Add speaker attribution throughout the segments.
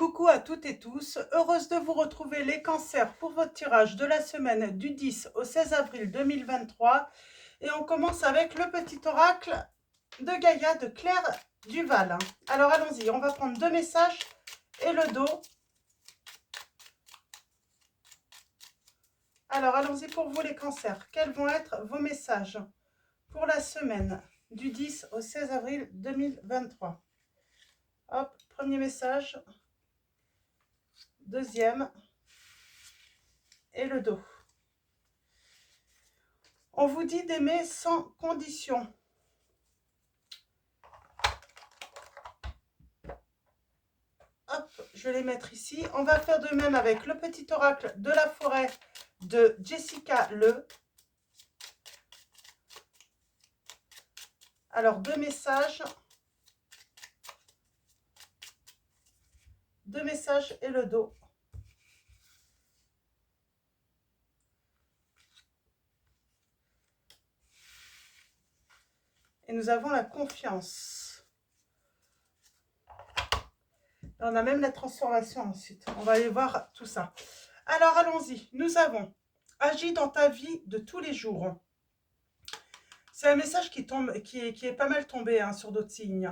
Speaker 1: Coucou à toutes et tous, heureuse de vous retrouver les cancers pour votre tirage de la semaine du 10 au 16 avril 2023. Et on commence avec le petit oracle de Gaïa de Claire Duval. Alors allons-y, on va prendre deux messages et le dos. Alors allons-y pour vous les cancers. Quels vont être vos messages pour la semaine du 10 au 16 avril 2023? Hop, premier message. Deuxième. Et le dos. On vous dit d'aimer sans condition. Hop, je vais les mettre ici. On va faire de même avec le petit oracle de la forêt de Jessica Le. Alors, deux messages et le dos. Et nous avons la confiance. Et on a même la transformation ensuite. On va aller voir tout ça. Alors, allons-y. Nous avons agi dans ta vie de tous les jours. C'est un message qui tombe, qui est pas mal tombé hein, sur d'autres signes.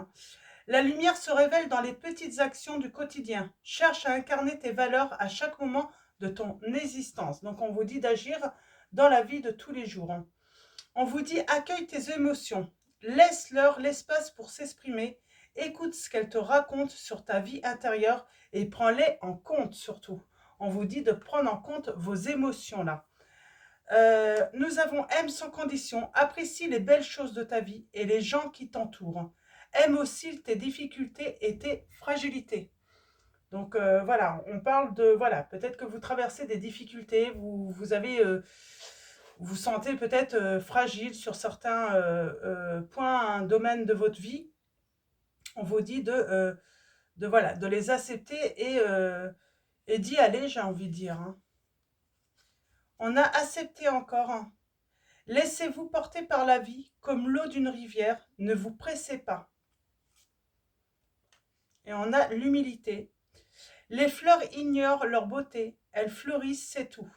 Speaker 1: La lumière se révèle dans les petites actions du quotidien. Cherche à incarner tes valeurs à chaque moment de ton existence. Donc, on vous dit d'agir dans la vie de tous les jours. On vous dit accueille tes émotions. Laisse-leur l'espace pour s'exprimer. Écoute ce qu'elles te racontent sur ta vie intérieure et prends-les en compte surtout. On vous dit de prendre en compte vos émotions là. Nous avons aime sans condition. Apprécie les belles choses de ta vie et les gens qui t'entourent. Aime aussi tes difficultés et tes fragilités. Donc voilà, on parle de, voilà, peut-être que vous traversez des difficultés, vous avez, vous sentez peut-être fragile sur certains points, un domaine de votre vie. On vous dit voilà, de les accepter et d'y aller, j'ai envie de dire. Hein. On a accepté encore. Hein. Laissez-vous porter par la vie comme l'eau d'une rivière, ne vous pressez pas. Et on a l'humilité. Les fleurs ignorent leur beauté, elles fleurissent, c'est tout.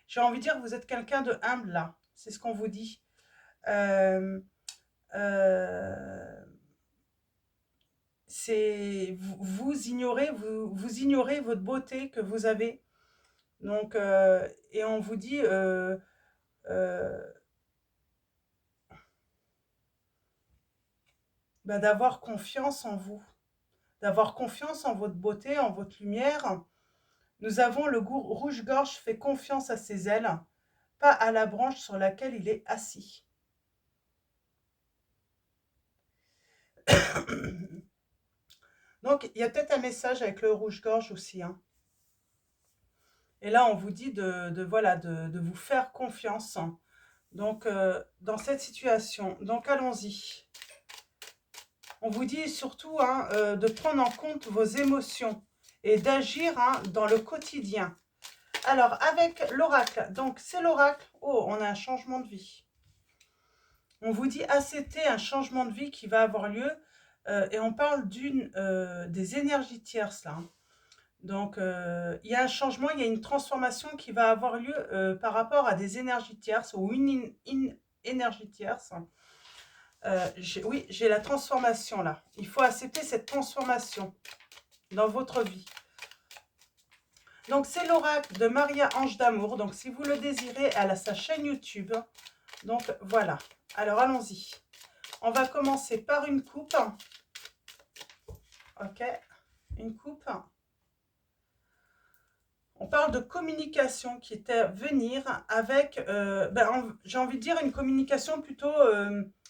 Speaker 1: J'ai envie de dire que vous êtes quelqu'un de humble là, c'est ce qu'on vous dit. Euh, euh, vous ignorez, vous ignorez votre beauté que vous avez. Donc, et on vous dit d'avoir confiance en vous, d'avoir confiance en votre beauté, en votre lumière. Nous avons le rouge-gorge fait confiance à ses ailes, pas à la branche sur laquelle il est assis. Donc, il y a peut-être un message avec le rouge-gorge aussi. Hein. Et là, on vous dit voilà, de vous faire confiance. Donc, dans cette situation. Donc, allons-y. On vous dit surtout hein, de prendre en compte vos émotions et d'agir hein, dans le quotidien. Alors, avec l'oracle, donc c'est l'oracle. Oh, on a un changement de vie. On vous dit accepter un changement de vie qui va avoir lieu. Et on parle des énergies tierces là. Donc, il y a un changement, il y a une transformation qui va avoir lieu par rapport à des énergies tierces ou une énergie tierce. Oui, j'ai la transformation là. Il faut accepter cette transformation dans votre vie. Donc, c'est l'oracle de Maria Ange d'Amour. Donc, si vous le désirez, elle a sa chaîne YouTube. Donc, voilà. Alors, allons-y. On va commencer par une coupe. Ok, une coupe. On parle de communication qui est à venir avec, j'ai envie de dire, une communication plutôt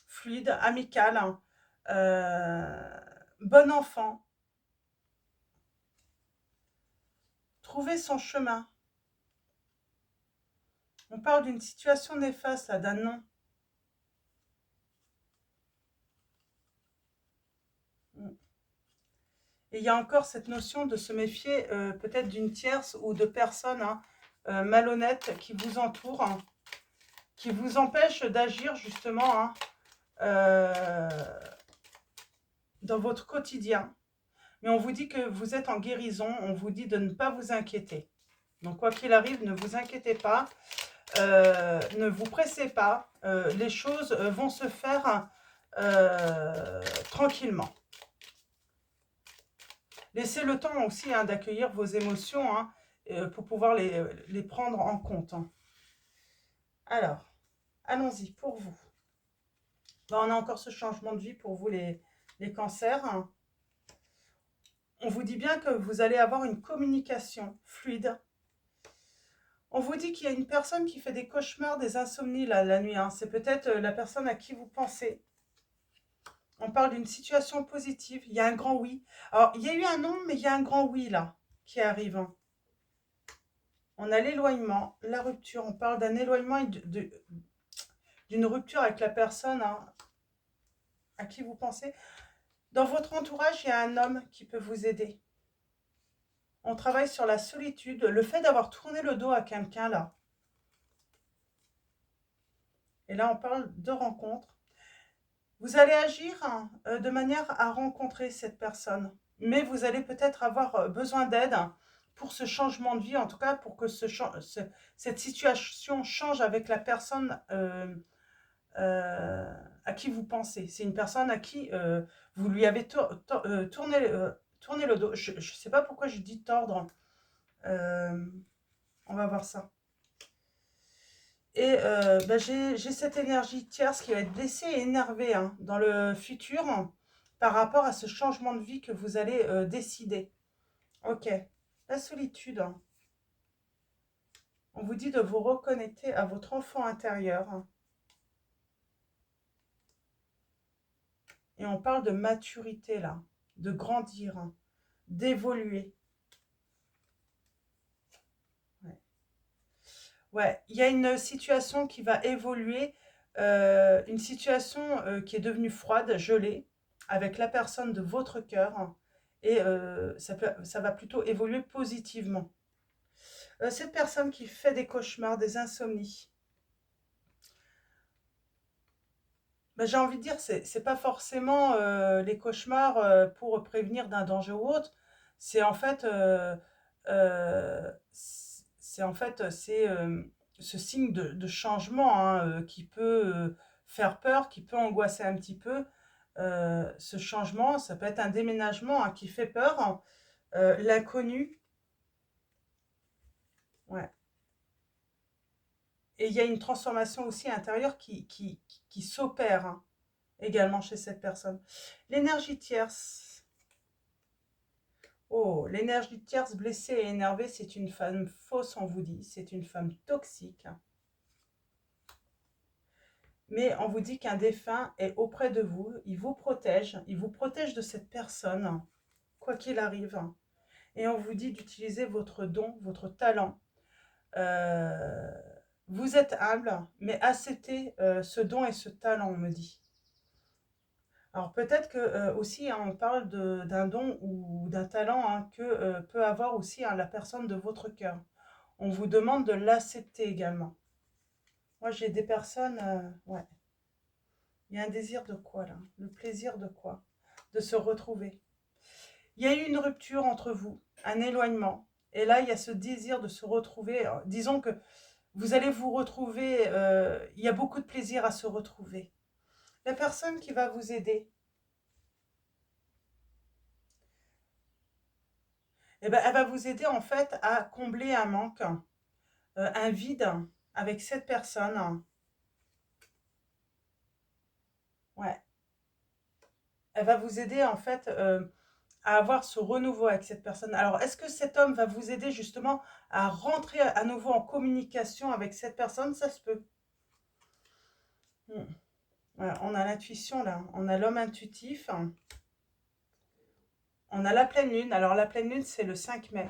Speaker 1: fluide, amicale, bon enfant. Trouver son chemin. On parle d'une situation néfaste, d'un non. Et il y a encore cette notion de se méfier peut-être d'une tierce ou de personnes hein, malhonnêtes qui vous entourent, hein, qui vous empêchent d'agir justement hein, dans votre quotidien. Mais on vous dit que vous êtes en guérison, on vous dit de ne pas vous inquiéter. Donc quoi qu'il arrive, ne vous inquiétez pas, ne vous pressez pas, les choses vont se faire tranquillement. Laissez le temps aussi hein, d'accueillir vos émotions hein, pour pouvoir les prendre en compte. Hein. Alors, allons-y pour vous. Bon, on a encore ce changement de vie pour vous les cancers. On vous dit bien que vous allez avoir une communication fluide. On vous dit qu'il y a une personne qui fait des cauchemars, des insomnies la nuit. Hein. C'est peut-être la personne à qui vous pensez. On parle d'une situation positive. Il y a un grand oui. Alors, il y a eu un non, mais il y a un grand oui là qui arrive. Hein. On a l'éloignement, la rupture. On parle d'un éloignement et d'une rupture avec la personne hein, à qui vous pensez. Dans votre entourage, il y a un homme qui peut vous aider. On travaille sur la solitude, le fait d'avoir tourné le dos à quelqu'un là. Et là, on parle de rencontre. Vous allez agir hein, de manière à rencontrer cette personne. Mais vous allez peut-être avoir besoin d'aide pour ce changement de vie, en tout cas pour que cette situation change avec la personne à qui vous pensez. C'est une personne à qui vous lui avez tourné le dos. Je ne sais pas pourquoi je dis tordre. On va voir ça. Et j'ai cette énergie tierce qui va être blessée et énervée hein, dans le futur par rapport à ce changement de vie que vous allez décider. Ok, la solitude. On vous dit de vous reconnecter à votre enfant intérieur. Et on parle de maturité là, de grandir, d'évoluer. Ouais, il y a une situation qui va évoluer, une situation qui est devenue froide, gelée, avec la personne de votre cœur, et ça va plutôt évoluer positivement. Cette personne qui fait des cauchemars, des insomnies, ben, j'ai envie de dire, c'est pas forcément les cauchemars pour prévenir d'un danger ou autre, c'est en fait, ce signe de changement hein, qui peut faire peur, qui peut angoisser un petit peu. Ce changement, ça peut être un déménagement hein, qui fait peur, hein. L'inconnu, ouais. Et il y a une transformation aussi intérieure qui s'opère hein, également chez cette personne. L'énergie tierce. Oh, l'énergie tierce blessée et énervée, c'est une femme fausse, on vous dit. C'est une femme toxique. Mais on vous dit qu'un défunt est auprès de vous. Il vous protège de cette personne, quoi qu'il arrive. Et on vous dit d'utiliser votre don, votre talent. Vous êtes humble, mais acceptez ce don et ce talent, on me dit. Alors peut-être que aussi hein, on parle d'un don ou d'un talent hein, que peut avoir aussi hein, la personne de votre cœur. On vous demande de l'accepter également. Moi j'ai des personnes, ouais. Il y a un désir de quoi là? Le plaisir de quoi? De se retrouver. Il y a eu une rupture entre vous, un éloignement. Et là il y a ce désir de se retrouver. Disons que vous allez vous retrouver, il y a beaucoup de plaisir à se retrouver. La personne qui va vous aider, eh ben, elle va vous aider en fait à combler un manque, un vide avec cette personne. Ouais. Elle va vous aider en fait à avoir ce renouveau avec cette personne. Alors, est-ce que cet homme va vous aider justement à rentrer à nouveau en communication avec cette personne? Ça se peut. Voilà, on a l'intuition là, on a l'homme intuitif. On a la pleine lune. Alors, la pleine lune, c'est le 5 mai.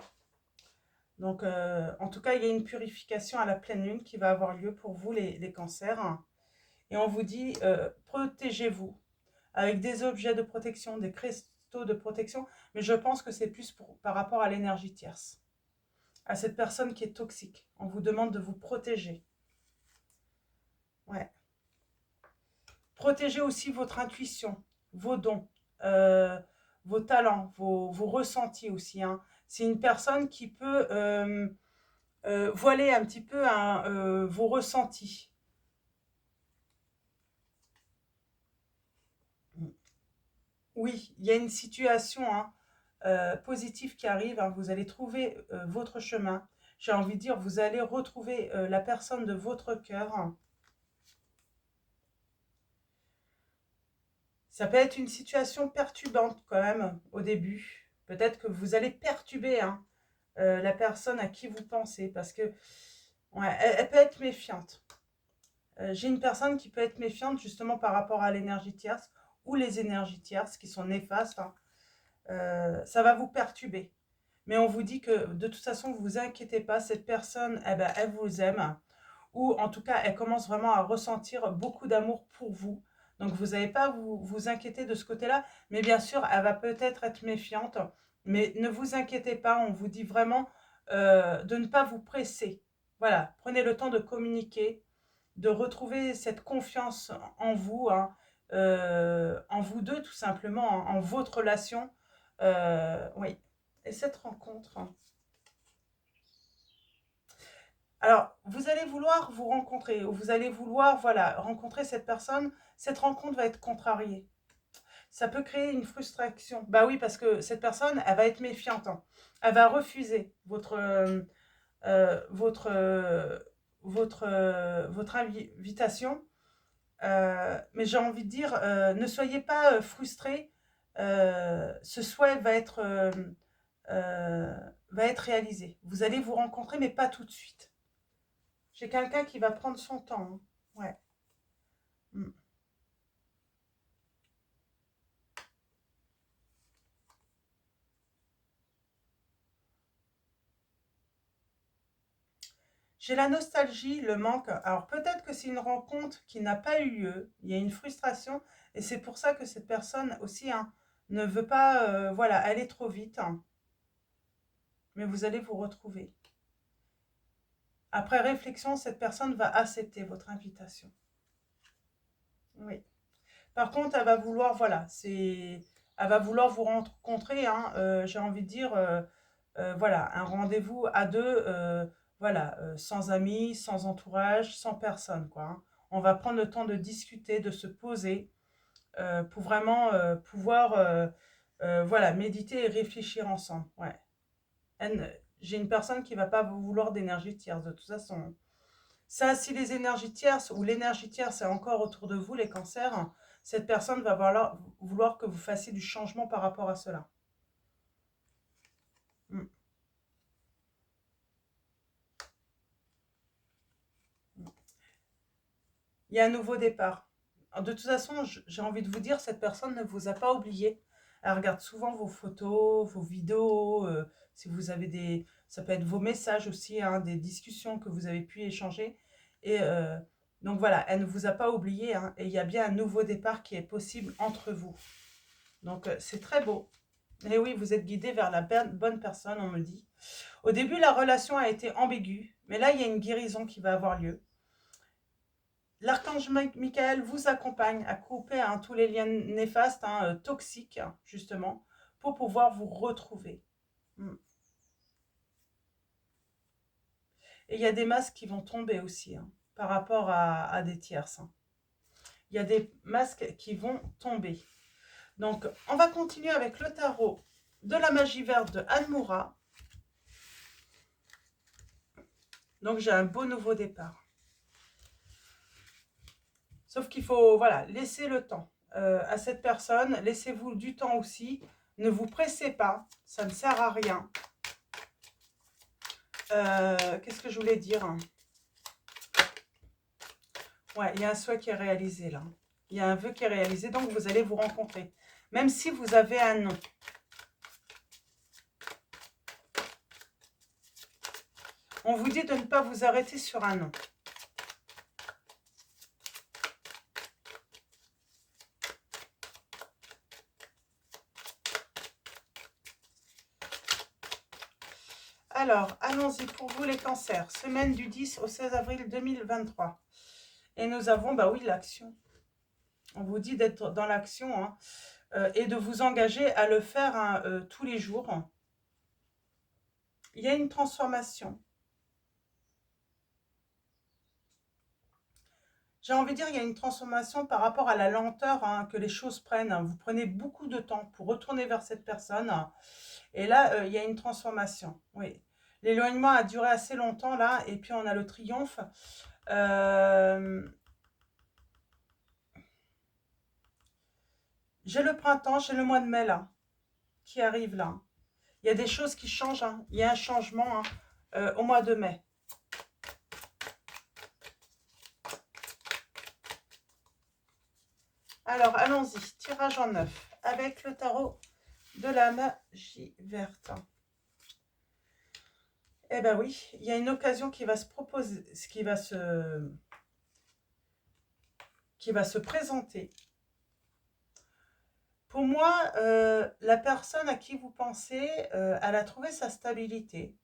Speaker 1: Donc, en tout cas, il y a une purification à la pleine lune qui va avoir lieu pour vous, les cancers. Et on vous dit, protégez-vous avec des objets de protection, des cristaux de protection. Mais je pense que c'est plus par rapport à l'énergie tierce, à cette personne qui est toxique. On vous demande de vous protéger. Ouais. Protégez aussi votre intuition, vos dons, vos talents, vos ressentis aussi, hein. C'est une personne qui peut voiler un petit peu hein, vos ressentis. Oui, il y a une situation hein, positive qui arrive, hein. Vous allez trouver votre chemin. J'ai envie de dire, vous allez retrouver la personne de votre cœur. Ça peut être une situation perturbante quand même au début. Peut-être que vous allez perturber hein, la personne à qui vous pensez parce que ouais, elle peut être méfiante. J'ai une personne qui peut être méfiante justement par rapport à l'énergie tierce ou les énergies tierces qui sont néfastes. Hein. Ça va vous perturber. Mais on vous dit que de toute façon, vous vous inquiétez pas, cette personne, eh ben, elle vous aime. Ou en tout cas, elle commence vraiment à ressentir beaucoup d'amour pour vous. Donc vous n'avez pas à vous inquiéter de ce côté-là. Mais bien sûr, elle va peut-être être méfiante. Mais ne vous inquiétez pas, on vous dit vraiment de ne pas vous presser. Voilà, prenez le temps de communiquer, de retrouver cette confiance en vous, hein, en vous deux tout simplement, en votre relation. Oui, et cette rencontre. Alors, vous allez vouloir vous rencontrer, ou vous allez vouloir, voilà, rencontrer cette personne. Cette rencontre va être contrariée. Ça peut créer une frustration. Bah oui, parce que cette personne, elle va être méfiante. Hein. Elle va refuser votre, votre invitation. Mais j'ai envie de dire, ne soyez pas frustrés. Ce souhait euh, va être réalisé. Vous allez vous rencontrer, mais pas tout de suite. J'ai quelqu'un qui va prendre son temps. Hein. Ouais. Mm. J'ai la nostalgie, le manque. Alors peut-être que c'est une rencontre qui n'a pas eu lieu. Il y a une frustration et c'est pour ça que cette personne aussi hein, ne veut pas voilà, aller trop vite. Hein. Mais vous allez vous retrouver. Après réflexion, cette personne va accepter votre invitation. Oui. Par contre, elle va vouloir, voilà, elle va vouloir vous rencontrer, hein, j'ai envie de dire, voilà, un rendez-vous à deux, voilà, sans amis, sans entourage, sans personne, quoi. Hein. On va prendre le temps de discuter, de se poser, pour vraiment pouvoir, voilà, méditer et réfléchir ensemble. Ouais. J'ai une personne qui va pas vous vouloir d'énergie tierce, de toute façon. Ça, si les énergies tierces ou l'énergie tierce est encore autour de vous, les cancers, cette personne va vouloir que vous fassiez du changement par rapport à cela. Mm. Il y a un nouveau départ. De toute façon, j'ai envie de vous dire, cette personne ne vous a pas oublié. Elle regarde souvent vos photos, vos vidéos, si vous avez des... Ça peut être vos messages aussi, hein, des discussions que vous avez pu échanger. Et donc voilà, elle ne vous a pas oublié. Hein, et il y a bien un nouveau départ qui est possible entre vous. Donc c'est très beau. Et oui, vous êtes guidé vers la bonne personne, on me dit. Au début, la relation a été ambiguë, mais là, il y a une guérison qui va avoir lieu. L'archange Michael vous accompagne à couper hein, tous les liens néfastes, hein, toxiques, justement, pour pouvoir vous retrouver. Et il y a des masques qui vont tomber aussi, hein, par rapport à des tierces. Hein. Il y a des masques qui vont tomber. Donc, on va continuer avec le tarot de la magie verte de Anne Moura. Donc, j'ai un beau nouveau départ. Sauf qu'il faut, voilà, laisser le temps à cette personne. Laissez-vous du temps aussi. Ne vous pressez pas. Ça ne sert à rien. Qu'est-ce que je voulais dire? Ouais, il y a un souhait qui est réalisé là. Il y a un vœu qui est réalisé, donc vous allez vous rencontrer. Même si vous avez un nom. On vous dit de ne pas vous arrêter sur un nom. Alors, allons-y pour vous les cancers. Semaine du 10 au 16 avril 2023. Et nous avons, bah oui, l'action. On vous dit d'être dans l'action. Hein. et de vous engager à le faire hein, tous les jours. Il y a une transformation. J'ai envie de dire, il y a une transformation par rapport à la lenteur hein, que les choses prennent. Vous prenez beaucoup de temps pour retourner vers cette personne. Et là, il y a une transformation. Oui. L'éloignement a duré assez longtemps là. Et puis, on a le triomphe. J'ai le printemps, j'ai le mois de mai là, qui arrive là. Il y a des choses qui changent. Hein. Il y a un changement hein, au mois de mai. Alors, allons-y. Tirage en 9 avec le tarot de la magie verte. Eh ben oui, il y a une occasion qui va se proposer, qui va se présenter. Pour moi, la personne à qui vous pensez, elle a trouvé sa stabilité.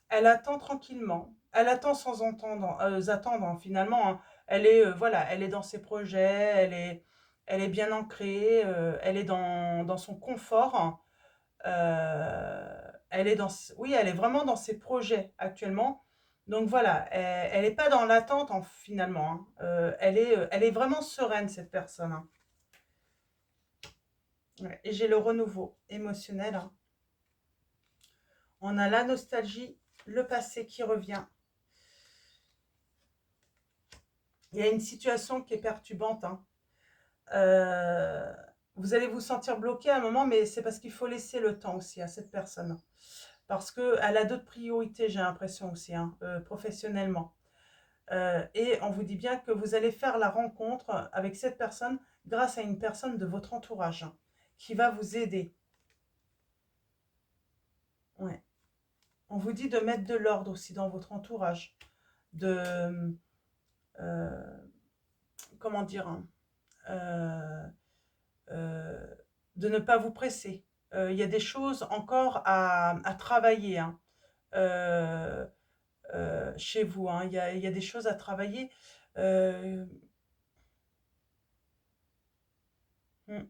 Speaker 1: Elle attend tranquillement. Elle attend sans attendre finalement. Hein. Elle est voilà, elle est dans ses projets, elle est bien ancrée, elle est dans son confort. Elle est oui, elle est vraiment dans ses projets actuellement. Donc voilà, elle n'est pas dans l'attente finalement. Hein. Elle est vraiment sereine cette personne. Hein. Ouais. Et j'ai le renouveau émotionnel. Hein. On a la nostalgie, le passé qui revient. Il y a une situation qui est perturbante. Hein. Vous allez vous sentir bloqué à un moment, mais c'est parce qu'il faut laisser le temps aussi à cette personne. Parce qu'elle a d'autres priorités, j'ai l'impression aussi, hein, professionnellement. Et on vous dit bien que vous allez faire la rencontre avec cette personne grâce à une personne de votre entourage hein, qui va vous aider. Ouais. On vous dit de mettre de l'ordre aussi dans votre entourage. De... euh, comment dire hein, euh, de ne pas vous presser. Il y a des choses encore à travailler hein, euh, chez vous. Hein. Il y a des choses à travailler. Euh, hmm.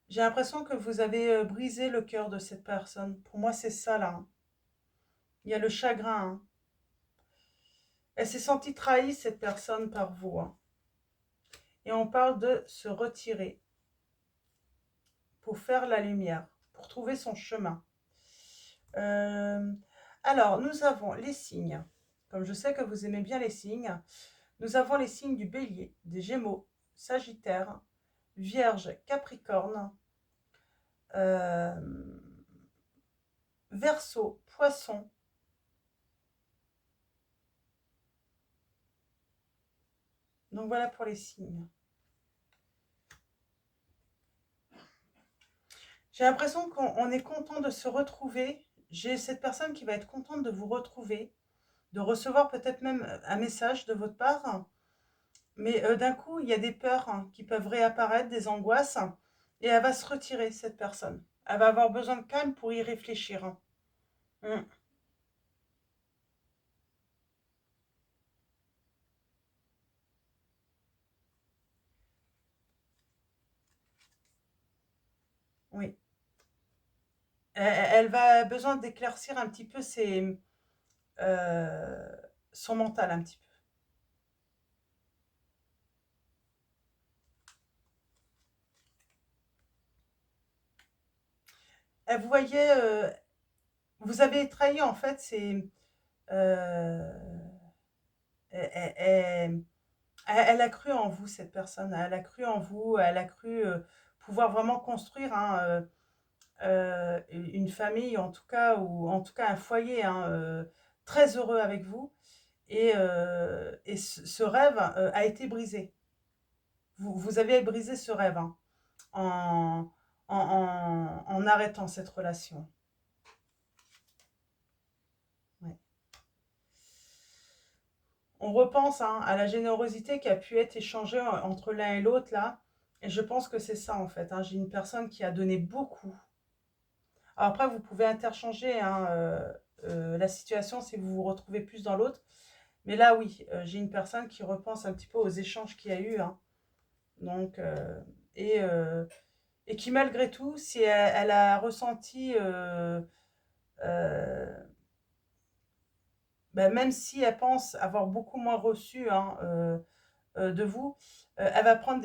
Speaker 1: J'ai l'impression que vous avez brisé le cœur de cette personne. Pour moi, c'est ça là. Hein. Il y a le chagrin. Hein. Elle s'est sentie trahie, cette personne, par vous. Hein. Et on parle de se retirer pour faire la lumière, pour trouver son chemin. Euh, alors, nous avons les signes. Comme je sais que vous aimez bien les signes, nous avons les signes du Bélier, des Gémeaux, Sagittaire, Vierge, Capricorne, euh, Verseau, Poisson. Donc voilà pour les signes. J'ai l'impression qu'on est content de se retrouver. J'ai cette personne qui va être contente de vous retrouver, de recevoir peut-être même un message de votre part. Mais d'un coup, il y a des peurs hein, qui peuvent réapparaître, des angoisses, et elle va se retirer, cette personne. Elle va avoir besoin de calme pour y réfléchir. Hein. Mm. Oui. Elle va besoin d'éclaircir un petit peu euh, son mental, un petit peu. Vous voyez, vous avez trahi en fait, c'est... euh, elle, elle a cru en vous, cette personne. Elle a cru en vous, elle a cru pouvoir vraiment construire hein, une famille, en tout cas, ou en tout cas un foyer hein, très heureux avec vous. Et ce rêve a été brisé. Vous avez brisé ce rêve hein, en, en arrêtant cette relation. Ouais. On repense hein, à la générosité qui a pu être échangée entre l'un et l'autre là. Et je pense que c'est ça en fait. Hein. J'ai une personne qui a donné beaucoup. Alors après, vous pouvez interchanger hein, la situation si vous vous retrouvez plus dans l'autre. Mais là, oui, j'ai une personne qui repense un petit peu aux échanges qu'il y a eu. Hein. Donc, et, euh, et qui, malgré tout, si elle a ressenti, euh, ben, même si elle pense avoir beaucoup moins reçu hein, de vous, elle va prendre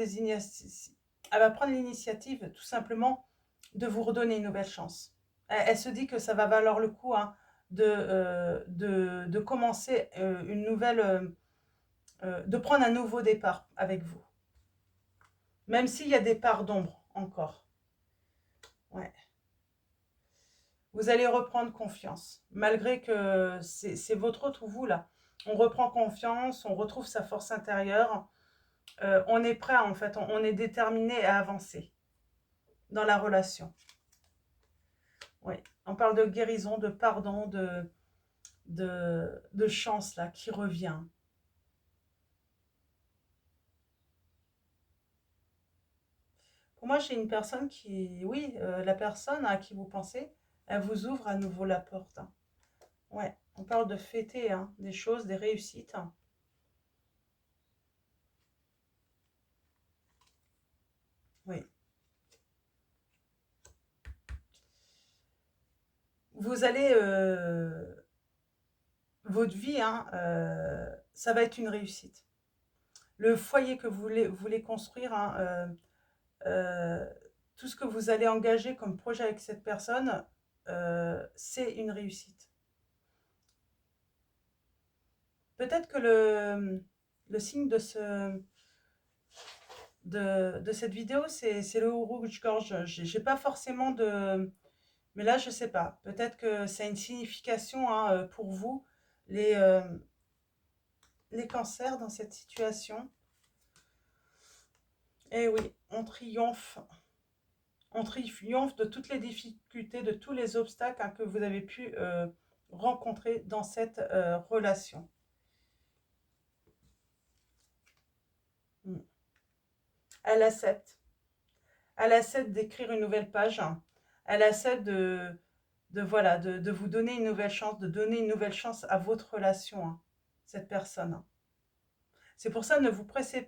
Speaker 1: elle va prendre l'initiative tout simplement de vous redonner une nouvelle chance. Elle se dit que ça va valoir le coup hein, de commencer une nouvelle, de prendre un nouveau départ avec vous. Même s'il y a des parts d'ombre encore. Ouais. Vous allez reprendre confiance, malgré que c'est votre autre vous là. On reprend confiance, on retrouve sa force intérieure. On est prêt en fait, on est déterminé à avancer dans la relation. Oui, on parle de guérison, de pardon, de chance là qui revient. Pour moi, j'ai une personne qui, oui, la personne à qui vous pensez, elle vous ouvre à nouveau la porte. Hein. Ouais, on parle de fêter hein, des choses, des réussites. Hein. Oui. Vous allez, votre vie, hein, ça va être une réussite. Le foyer que vous voulez construire, hein, euh, tout ce que vous allez engager comme projet avec cette personne, c'est une réussite. Peut-être que le signe de cette vidéo, c'est le rouge-gorge. J'ai pas forcément de... Mais là, je sais pas. Peut-être que ça a une signification hein, pour vous, les, euh, les cancers dans cette situation. Eh oui, on triomphe. On triomphe de toutes les difficultés, de tous les obstacles hein, que vous avez pu rencontrer dans cette relation. Mm. Elle accepte. Elle accepte d'écrire une nouvelle page. Hein. Elle accepte voilà, de vous donner une nouvelle chance, de donner une nouvelle chance à votre relation, hein, cette personne. Hein. C'est pour ça, ne vous pressez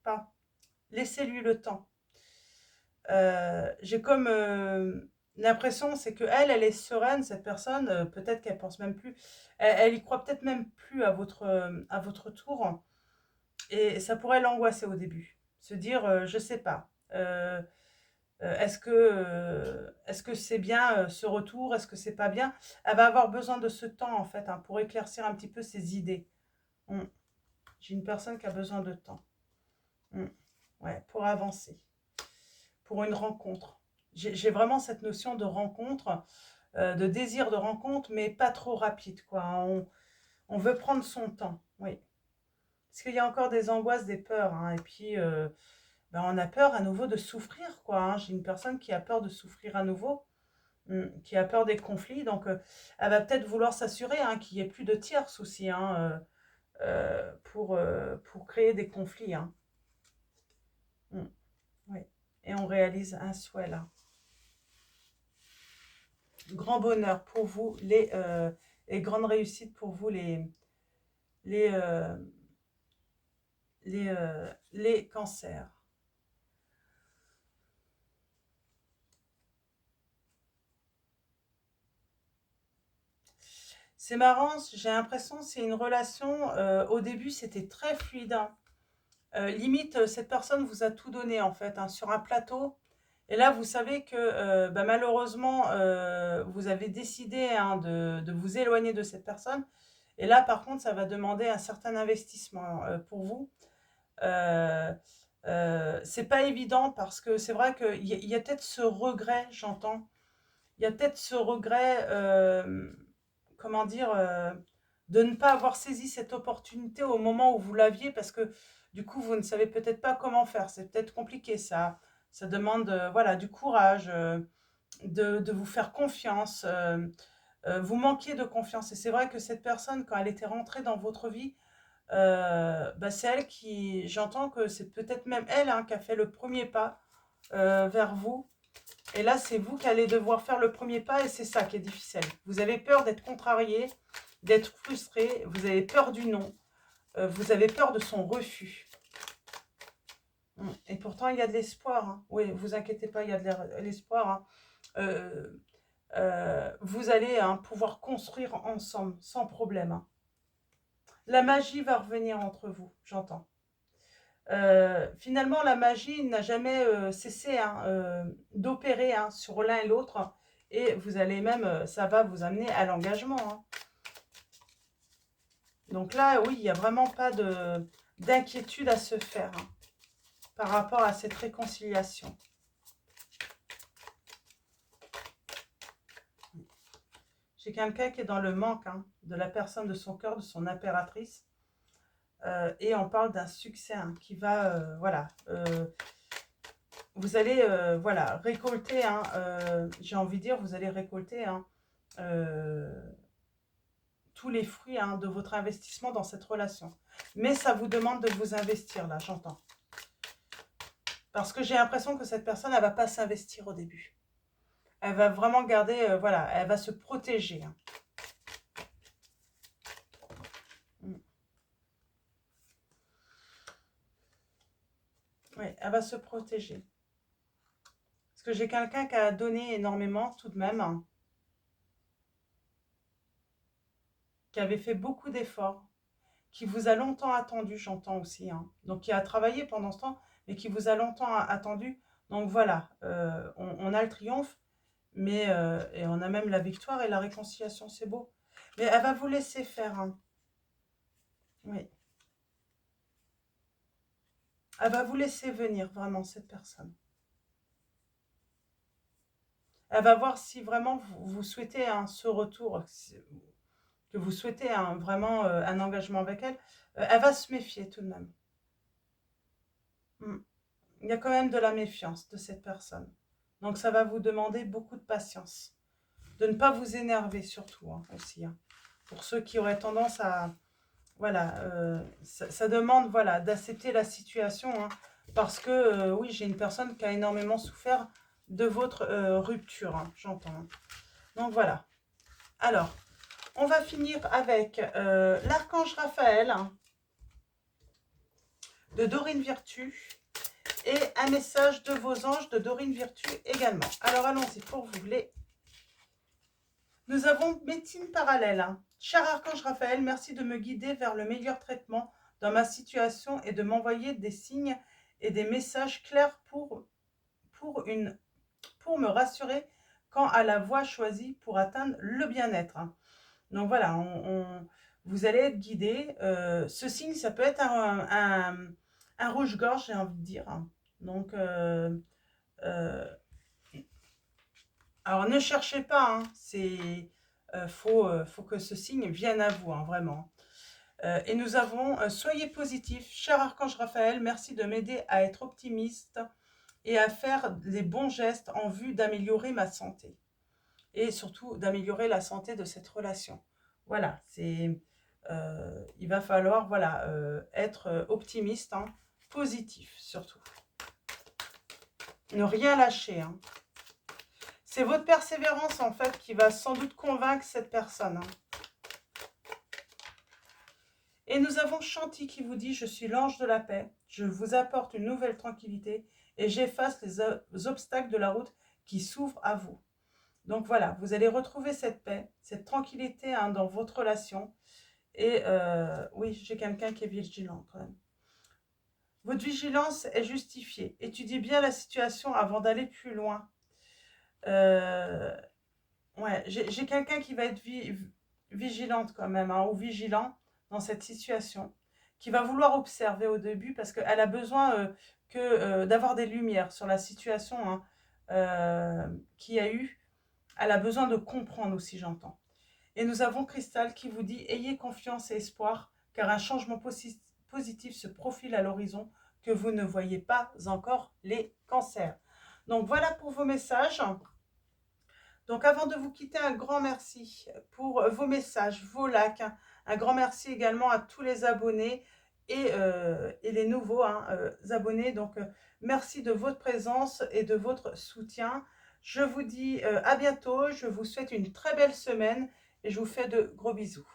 Speaker 1: pas. Laissez-lui le temps. J'ai comme l'impression, c'est que elle est sereine, cette personne, peut-être qu'elle pense même plus, elle y croit peut-être même plus à votre tour, et ça pourrait l'angoisser au début. Se dire, je sais pas, est-ce que c'est bien ce retour, est-ce que c'est pas bien? Elle va avoir besoin de ce temps en fait, hein, pour éclaircir un petit peu ses idées. Hum. J'ai une personne qui a besoin de temps. Hum. Ouais, pour avancer, pour une rencontre. J'ai vraiment cette notion de rencontre, de désir de rencontre, mais pas trop rapide, quoi. On veut prendre son temps, oui. Parce qu'il y a encore des angoisses, des peurs, hein, et puis ben, on a peur à nouveau de souffrir, quoi. Hein. J'ai une personne qui a peur de souffrir à nouveau, qui a peur des conflits, donc elle va peut-être vouloir s'assurer hein, qu'il n'y ait plus de tierces aussi, hein, pour créer des conflits. Hein. Mm, oui. Et on réalise un souhait là. Grand bonheur pour vous, et grande réussite pour vous, les, euh, les cancers. C'est marrant, j'ai l'impression que c'est une relation, au début c'était très fluide. Hein. Limite, cette personne vous a tout donné en fait, hein, sur un plateau. Et là, vous savez que bah, malheureusement, vous avez décidé hein, de vous éloigner de cette personne. Et là, par contre, ça va demander un certain investissement pour vous. Euh, c'est pas évident parce que c'est vrai qu'il y a peut-être ce regret, j'entends. Il y a peut-être ce regret, comment dire, de ne pas avoir saisi cette opportunité au moment où vous l'aviez parce que du coup, vous ne savez peut-être pas comment faire. C'est peut-être compliqué ça. Ça demande voilà, du courage, de vous faire confiance. Vous manquiez de confiance. Et c'est vrai que cette personne, quand elle était rentrée dans votre vie, bah, c'est elle qui, j'entends que c'est peut-être même elle hein, qui a fait le premier pas vers vous. Et là, c'est vous qui allez devoir faire le premier pas et c'est ça qui est difficile. Vous avez peur d'être contrarié, d'être frustré, vous avez peur du non. vous avez peur de son refus. Et pourtant, il y a de l'espoir. Hein. Oui, vous inquiétez pas, il y a de l'espoir. Hein. Vous allez pouvoir construire ensemble, sans problème. Hein. La magie va revenir entre vous, j'entends. Finalement, la magie n'a jamais cessé d'opérer sur l'un et l'autre. Et vous allez même, ça va vous amener à l'engagement. Hein. Donc là, oui, il n'y a vraiment pas d'inquiétude à se faire par rapport à cette réconciliation. J'ai quelqu'un qui est dans le manque de la personne de son cœur, de son impératrice. Et on parle d'un succès qui va, voilà, vous allez, voilà, récolter, j'ai envie de dire, vous allez récolter tous les fruits de votre investissement dans cette relation. Mais ça vous demande de vous investir, là, j'entends. Parce que j'ai l'impression que cette personne, elle ne va pas s'investir au début. Elle va vraiment garder, voilà, elle va se protéger. Oui, elle va se protéger. Parce que j'ai quelqu'un qui a donné énormément tout de même. Qui avait fait beaucoup d'efforts. Qui vous a longtemps attendu, j'entends aussi. Donc qui a travaillé pendant ce temps, mais qui vous a longtemps attendu. Donc voilà, on a le triomphe. Mais et on a même la victoire et la réconciliation, c'est beau. Mais elle va vous laisser faire. Oui. Elle va vous laisser venir, vraiment, cette personne. Elle va voir si vraiment vous souhaitez ce retour, que vous souhaitez vraiment un engagement avec elle. Elle va se méfier tout de même. Il y a quand même de la méfiance de cette personne. Donc ça va vous demander beaucoup de patience. De ne pas vous énerver surtout aussi. Pour ceux qui auraient tendance à... Voilà, ça demande voilà, d'accepter la situation. Parce que oui, j'ai une personne qui a énormément souffert de votre rupture, j'entends. Donc voilà. Alors, on va finir avec l'archange Raphaël de Dorine Virtue et un message de vos anges de Dorine Virtue également. Alors allons-y pour vous les... Nous avons médecine parallèle. Cher archange Raphaël, merci de me guider vers le meilleur traitement dans ma situation et de m'envoyer des signes et des messages clairs pour me rassurer quant à la voie choisie pour atteindre le bien-être. Donc voilà, vous allez être guidé. Ce signe, ça peut être un rouge-gorge, j'ai envie de dire. Donc, alors ne cherchez pas, c'est faut que ce signe vienne à vous, vraiment. Et nous avons soyez positif, cher archange Raphaël, merci de m'aider à être optimiste et à faire les bons gestes en vue d'améliorer ma santé et surtout d'améliorer la santé de cette relation. Voilà, il va falloir voilà être optimiste, positif surtout. Ne rien lâcher. C'est votre persévérance en fait qui va sans doute convaincre cette personne. Et nous avons Chanty qui vous dit « Je suis l'ange de la paix, je vous apporte une nouvelle tranquillité et j'efface les obstacles de la route qui s'ouvrent à vous. » Donc voilà, vous allez retrouver cette paix, cette tranquillité dans votre relation. Et oui, j'ai quelqu'un qui est vigilant quand même. Votre vigilance est justifiée. Étudiez bien la situation avant d'aller plus loin. Ouais, j'ai quelqu'un qui va être vigilante quand même, ou vigilant dans cette situation, qui va vouloir observer au début parce qu'elle a besoin d'avoir des lumières sur la situation qu'il y a eu. Elle a besoin de comprendre aussi, j'entends. Et nous avons Cristal qui vous dit « Ayez confiance et espoir, car un changement positif se profile à l'horizon que vous ne voyez pas encore les cancers. » Donc voilà pour vos messages. Donc avant de vous quitter, un grand merci pour vos messages, vos likes. Un grand merci également à tous les abonnés et les nouveaux abonnés. Donc merci de votre présence et de votre soutien. Je vous dis à bientôt. Je vous souhaite une très belle semaine et je vous fais de gros bisous.